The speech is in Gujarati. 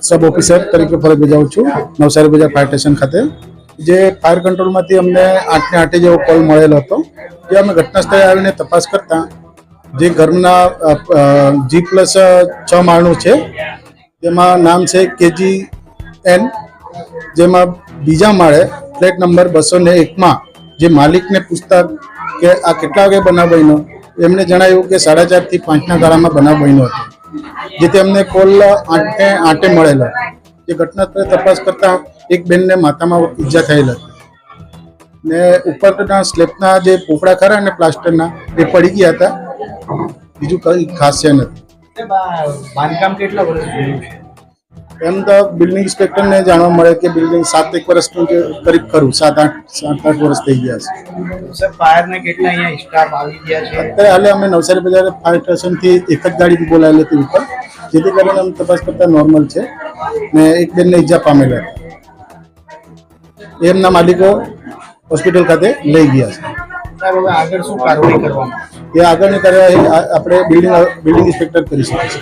सब ऑफिसर तरीके फरज बजाવું છું નવસારી બજાર ફાયર સ્ટેશન ખાતે જે ફાયર કંટ્રોલમાંથી અમને 8 ને 8 જેવો કોલ મળેલો હતો જે અમે ઘટના સ્થળે આવીને તપાસ કરતા જે ઘરના G+6 માળનું છે જેમાં નામ છે KGN જેમાં બીજા માળે ફ્લેટ નંબર 201 માં જે માલિકને પૂછતા કે આ કેટલા વાગે બનાવ બન્યો એમણે જણાવ્યું કે 4:30 થી 5 ના ગાળામાં બનાવ બન્યો હતો જેથી અમને કોલ 8 ને 8 મળેલો જે ઘટના સ્થળે તપાસ કરતા એક બેનને માથામાં ઈજા થયેલ હતી ને ઉપરના સ્લેબના જે પોપડા ખરા ને પ્લાસ્ટરના એ પડી ગયા હતા બીજું કંઈ ખાસ છે નથી બાંધકામ કેટલા વર્ષ જૂનું છે એમ તો બિલ્ડિંગ ઇન્સ્પેક્ટરને જાણવા મળે કે બિલ્ડિંગ 7-1 વર્ષનું જે કરીબ ખરું 7-8 વર્ષ થઈ ગયા છે સર ફાયરના કેટલા અહીંયા સ્ટાફ આવી ગયા છે અત્યારે હાલે અમે નવસારી બજાર ફાયર સ્ટેશનથી એક જ ગાડી બોલાવેલી હતી ઉપર જેથી કરીને અમે તપાસ કરતા નોર્મલ છે ને એક બેનને ઈજા પામેલા એમના માલિકો હોસ્પિટલ ખાતે લઈ ગયા છે સાહેબ હવે આગળ શું કાર્યવાહી કરવામાં એ આગળની કાર્યવાહી આપણે બિલ્ડિંગ ઇન્સ્પેક્ટર કરી શકે છે.